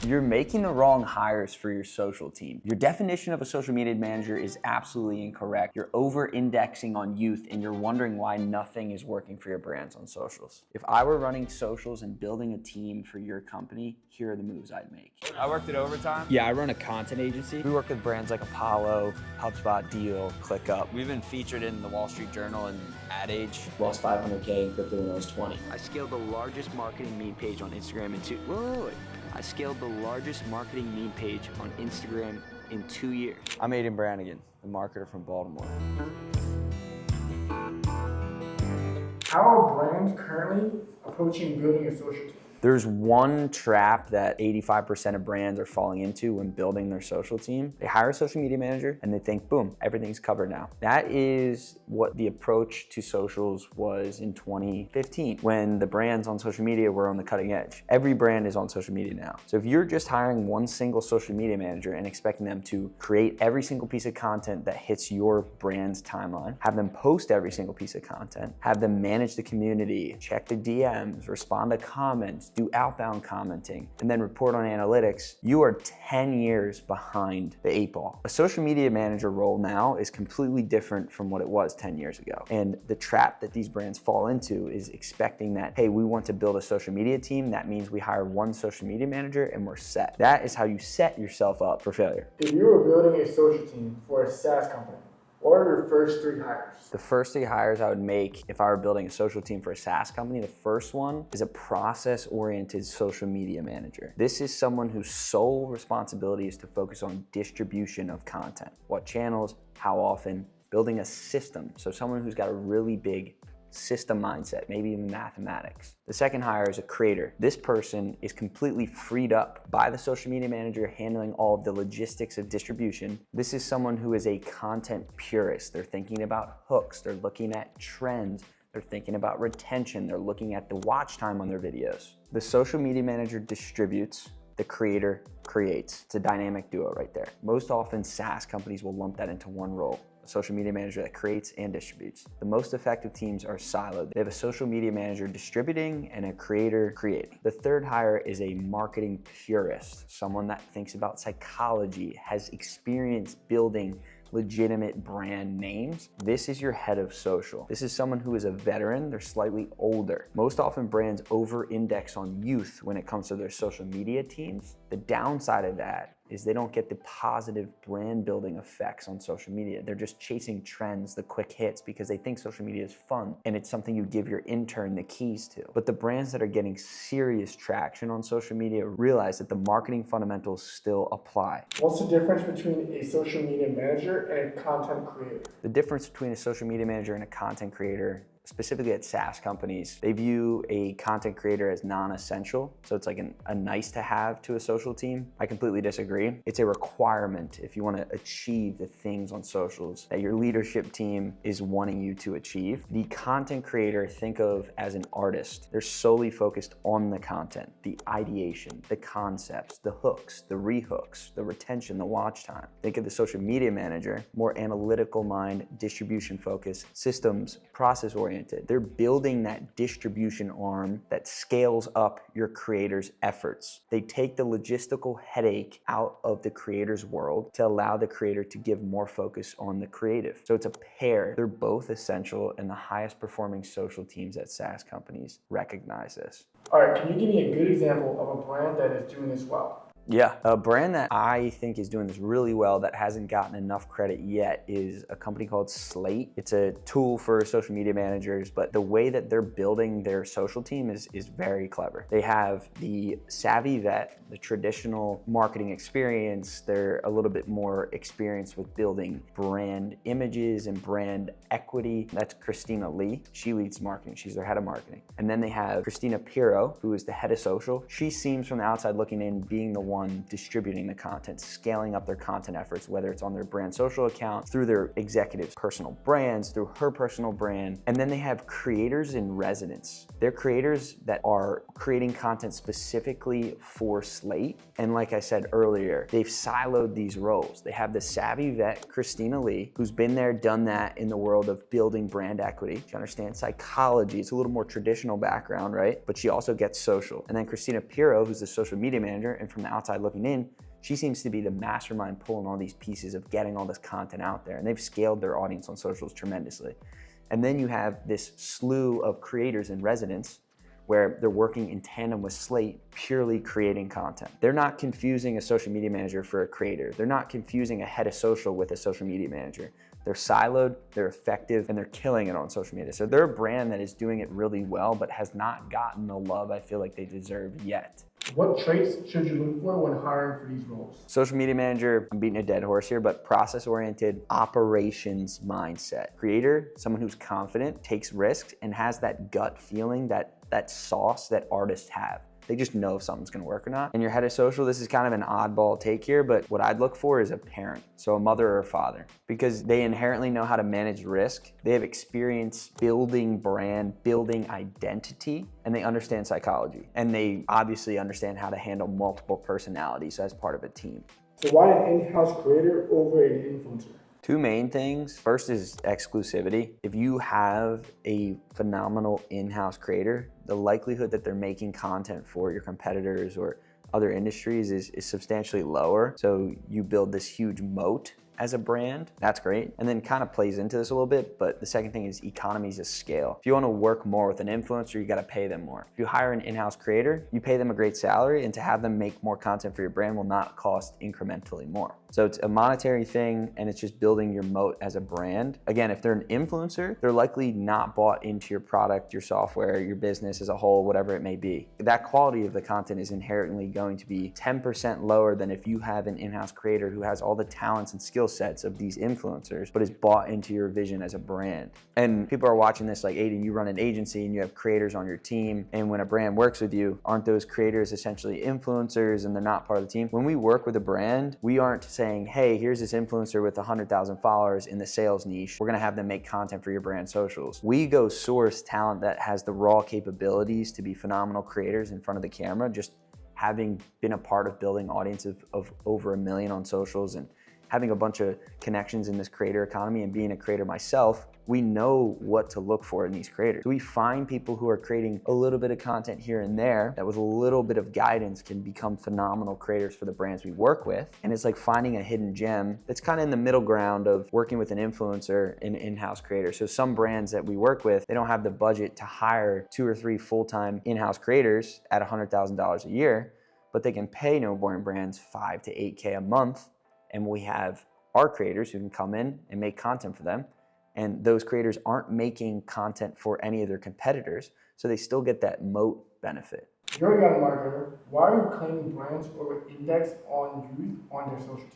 You're making the wrong hires for your social team. Your definition of a social media manager is absolutely incorrect. You're over-indexing on youth and you're wondering why nothing is working for your brands on socials. If I were running socials and building a team for your company, here are the moves I'd make. I worked at Overtime. Yeah, I run a content agency. We work with brands like Apollo, HubSpot, Deal, ClickUp. We've been featured in the Wall Street Journal and Ad Age. Lost 500K in crypto when I was 20. I scaled the largest marketing meme page on Instagram in I scaled the largest marketing meme page on Instagram in 2 years. I'm Aiden Brannigan, the marketer from Baltimore. How are brands currently approaching building a social team? There's one trap that 85% of brands are falling into when building their social team. They hire a social media manager and they think, boom, everything's covered now. That is what the approach to socials was in 2015 when the brands on social media were on the cutting edge. Every brand is on social media now. So if you're just hiring one single social media manager and expecting them to create every single piece of content that hits your brand's timeline, have them post every single piece of content, have them manage the community, check the DMs, respond to comments, do outbound commenting, and then report on analytics, you are 10 years behind the 8 ball. A social media manager role now is completely different from what it was 10 years ago. And the trap that these brands fall into is expecting that, hey, we want to build a social media team. That means we hire one social media manager and we're set. That is how you set yourself up for failure. If you were building a social team for a SaaS company, what are your first 3 hires? The first 3 hires I would make if I were building a social team for a SaaS company, the first one is a process-oriented social media manager. This is someone whose sole responsibility is to focus on distribution of content. What channels, how often, building a system. So someone who's got a really big system mindset, maybe even mathematics. The second hire is a creator. This person is completely freed up by the social media manager handling all of the logistics of distribution. This is someone who is a content purist. They're thinking about hooks, they're looking at trends, they're thinking about retention, they're looking at the watch time on their videos. The social media manager distributes, the creator creates. It's a dynamic duo right there. Most often SaaS companies will lump that into one role. Social media manager that creates and distributes. The most effective teams are siloed. They have a social media manager distributing and a creator creating. The third hire is a marketing purist, someone that thinks about psychology, has experience building legitimate brand names. This is your head of social. This is someone who is a veteran, they're slightly older. Most often brands over-index on youth when it comes to their social media teams. The downside of that is they don't get the positive brand building effects on social media. They're just chasing trends, the quick hits, because they think social media is fun and it's something you give your intern the keys to. But the brands that are getting serious traction on social media realize that the marketing fundamentals still apply. What's the difference between a social media manager and a content creator? The difference between a social media manager and a content creator, specifically at SaaS companies, they view a content creator as non-essential. So it's like a nice to have to a social team. I completely disagree. It's a requirement if you want to achieve the things on socials that your leadership team is wanting you to achieve. The content creator, think of as an artist. They're solely focused on the content, the ideation, the concepts, the hooks, the rehooks, the retention, the watch time. Think of the social media manager, more analytical mind, distribution focus, systems, process oriented. They're building that distribution arm that scales up your creator's efforts. They take the logistical headache out of the creator's world to allow the creator to give more focus on the creative. So it's a pair. They're both essential, and the highest performing social teams at SaaS companies recognize this. All right, can you give me a good example of a brand that is doing this well? Yeah, a brand that I think is doing this really well that hasn't gotten enough credit yet is a company called Slate. It's a tool for social media managers, but the way that they're building their social team is very clever. They have the savvy vet, the traditional marketing experience. They're a little bit more experienced with building brand images and brand equity. That's Christina Lee. She leads marketing. She's their head of marketing. And then they have Christina Pirro, who is the head of social. She seems from the outside looking in being the one distributing the content, scaling up their content efforts, whether it's on their brand social account, through their executives' personal brands, through her personal brand. And then they have creators in residence. They're creators that are creating content specifically for Slate. And like I said earlier, they've siloed these roles. They have the savvy vet, Christina Lee, who's been there, done that in the world of building brand equity. She understands psychology. It's a little more traditional background, right? But she also gets social. And then Christina Pirro, who's the social media manager, and from the outside outside looking in, she seems to be the mastermind pulling all these pieces of getting all this content out there. And they've scaled their audience on socials tremendously. And then you have this slew of creators in residence where they're working in tandem with Slate, purely creating content. They're not confusing a social media manager for a creator. They're not confusing a head of social with a social media manager. They're siloed, they're effective, and they're killing it on social media. So they're a brand that is doing it really well, but has not gotten the love I feel like they deserve yet. What traits should you look for when hiring for these roles? Social media manager, I'm beating a dead horse here, but process-oriented operations mindset. Creator, someone who's confident, takes risks, and has that gut feeling, that sauce that artists have. They just know if something's gonna work or not. And your head of social, this is kind of an oddball take here, but what I'd look for is a parent. So a mother or a father, because they inherently know how to manage risk. They have experience building brand, building identity, and they understand psychology. And they obviously understand how to handle multiple personalities as part of a team. So why an in-house creator over an influencer? Two main things. First is exclusivity. If you have a phenomenal in-house creator, the likelihood that they're making content for your competitors or other industries is substantially lower. So you build this huge moat as a brand. That's great. And then kind of plays into this a little bit, but the second thing is economies of scale. If you want to work more with an influencer, you got to pay them more. If you hire an in-house creator, you pay them a great salary, and to have them make more content for your brand will not cost incrementally more. So it's a monetary thing, and it's just building your moat as a brand. Again, if they're an influencer, they're likely not bought into your product, your software, your business as a whole, whatever it may be. That quality of the content is inherently going to be 10% lower than if you have an in-house creator who has all the talents and skill sets of these influencers, but is bought into your vision as a brand. And people are watching this like, Aiden, you run an agency and you have creators on your team, and when a brand works with you, aren't those creators essentially influencers and they're not part of the team? When we work with a brand, we aren't saying, hey, here's this influencer with 100,000 followers in the sales niche. We're gonna have them make content for your brand socials. We go source talent that has the raw capabilities to be phenomenal creators in front of the camera, just having been a part of building audiences of over 1 million on socials and having a bunch of connections in this creator economy and being a creator myself, we know what to look for in these creators. So we find people who are creating a little bit of content here and there that with a little bit of guidance can become phenomenal creators for the brands we work with. And it's like finding a hidden gem that's kind of in the middle ground of working with an influencer and in-house creator. So some brands that we work with, they don't have the budget to hire 2 or 3 full-time in-house creators at $100,000 a year, but they can pay No Boring Brands $5 to $8K a month. And we have our creators who can come in and make content for them. And those creators aren't making content for any of their competitors, so they still get that moat benefit. You're a young marketer. Why are you claiming brands over index on youth on their social teams?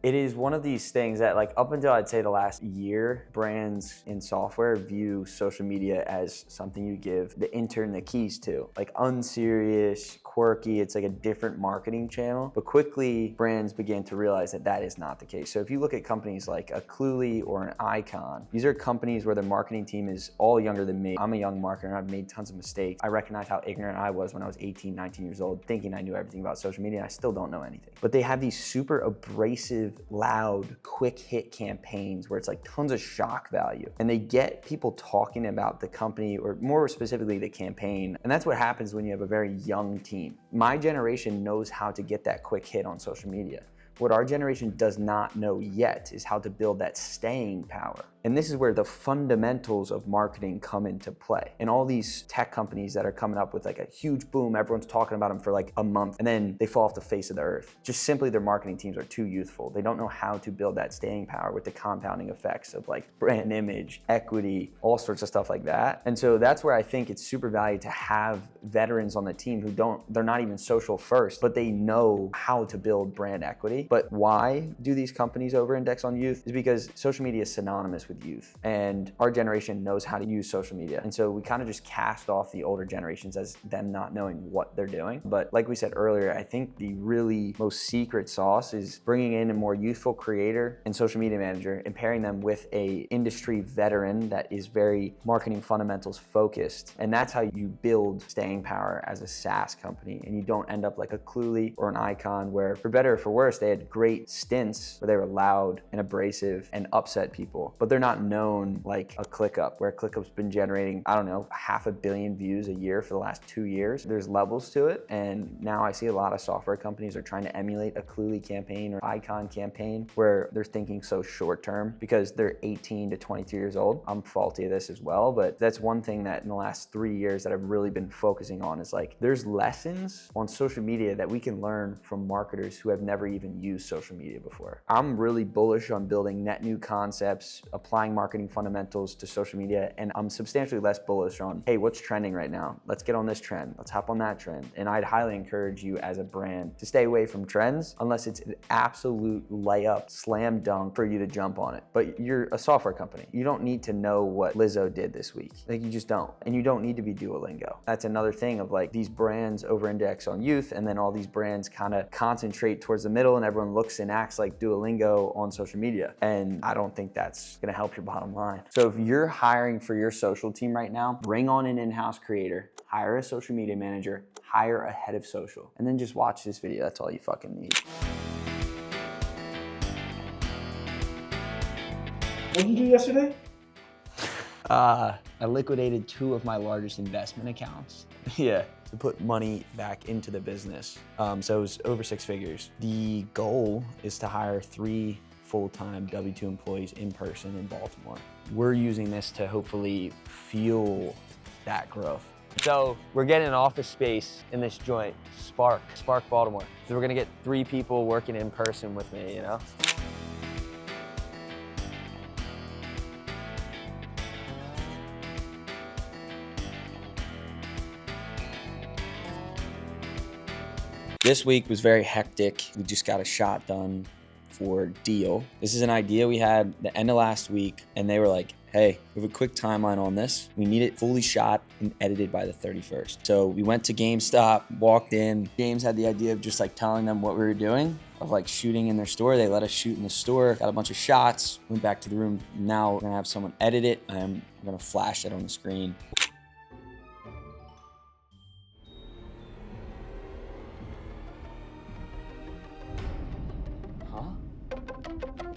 It is one of these things that, like, up until I'd say the last year, brands in software view social media as something you give the intern the keys to. Like unserious, quirky, it's like a different marketing channel. But quickly, brands began to realize that that is not the case. So if you look at companies like a Cluely or an Icon, these are companies where the marketing team is all younger than me. I'm a young marketer and I've made tons of mistakes. I recognize how ignorant I was when I was 18, 19 years old, thinking I knew everything about social media, and I still don't know anything. But they have these super abrasive, loud, quick hit campaigns where it's like tons of shock value. And they get people talking about the company, or more specifically the campaign. And that's what happens when you have a very young team. My generation knows how to get that quick hit on social media. What our generation does not know yet is how to build that staying power. And this is where the fundamentals of marketing come into play. And all these tech companies that are coming up with like a huge boom, everyone's talking about them for like a month, and then they fall off the face of the earth. Just simply their marketing teams are too youthful. They don't know how to build that staying power with the compounding effects of like brand image, equity, all sorts of stuff like that. And so that's where I think it's super valuable to have veterans on the team who they're not even social first, but they know how to build brand equity. But why do these companies over-index on youth? Is because social media is synonymous with youth, and our generation knows how to use social media. And so we kind of just cast off the older generations as them not knowing what they're doing. But like we said earlier, I think the really most secret sauce is bringing in a more youthful creator and social media manager and pairing them with a industry veteran that is very marketing fundamentals focused. And that's how you build staying power as a SaaS company. And you don't end up like a Cluely or an Icon where, for better or for worse, they had great stints where they were loud and abrasive and upset people, but they're not known like a ClickUp, where ClickUp's been generating, I don't know, 500 million views a year for the last 2 years. There's levels to it, and now I see a lot of software companies are trying to emulate a Cluely campaign or Icon campaign where they're thinking so short term because they're 18 to 22 years old. I'm faulty of this as well, but that's one thing that in the last 3 years that I've really been focusing on is like, there's lessons on social media that we can learn from marketers who have never even used social media before. I'm really bullish on building net new concepts, applying marketing fundamentals to social media, and I'm substantially less bullish on, hey, what's trending right now? Let's get on this trend. Let's hop on that trend. And I'd highly encourage you as a brand to stay away from trends unless it's an absolute layup, slam dunk for you to jump on it. But you're a software company. You don't need to know what Lizzo did this week. Like, you just don't. And you don't need to be Duolingo. That's another thing of like, these brands over-index on youth, and then all these brands kind of concentrate towards the middle, and everyone looks and acts like Duolingo on social media. And I don't think that's gonna help your bottom line. So if you're hiring for your social team right now, bring on an in-house creator, hire a social media manager, hire a head of social, and then just watch this video. That's all you fucking need. What did you do yesterday? I liquidated 2 of my largest investment accounts. Yeah, to put money back into the business. So it was over 6 figures. The goal is to hire 3 full-time W-2 employees in person in Baltimore. We're using this to hopefully fuel that growth. So we're getting an office space in this joint, Spark Baltimore. So we're gonna get 3 people working in person with me, you know? This week was very hectic. We just got a shot done for Deal. This is an idea we had the end of last week, and they were like, hey, we have a quick timeline on this. We need it fully shot and edited by the 31st. So we went to GameStop, walked in. James had the idea of just like telling them what we were doing, of like shooting in their store. They let us shoot in the store, got a bunch of shots, went back to the room. Now we're gonna have someone edit it, and we're gonna flash it on the screen.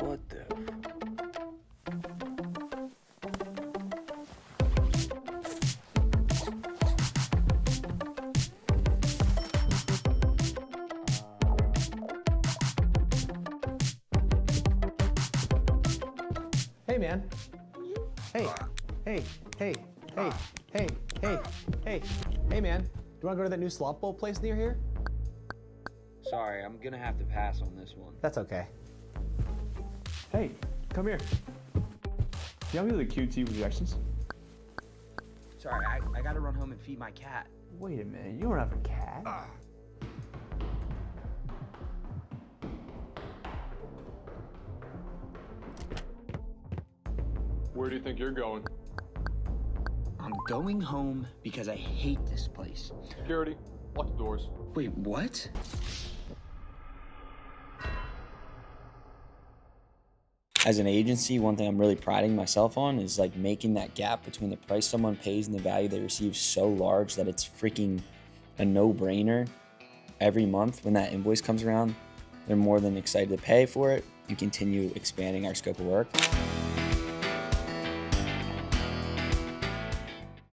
What the? Hey, man. Hey, hey, hey, hey, hey, hey, hey, hey, man. Do you want to go to that new slop bowl place near here? Sorry, I'm gonna have to pass on this one. That's okay. Hey, come here. Can you help me with the QT rejections? Sorry, I gotta run home and feed my cat. Wait a minute, you don't have a cat? Where do you think you're going? I'm going home because I hate this place. Security, lock the doors. Wait, what? As an agency, one thing I'm really priding myself on is like making that gap between the price someone pays and the value they receive so large that it's freaking a no-brainer. Every month when that invoice comes around, they're more than excited to pay for it and continue expanding our scope of work.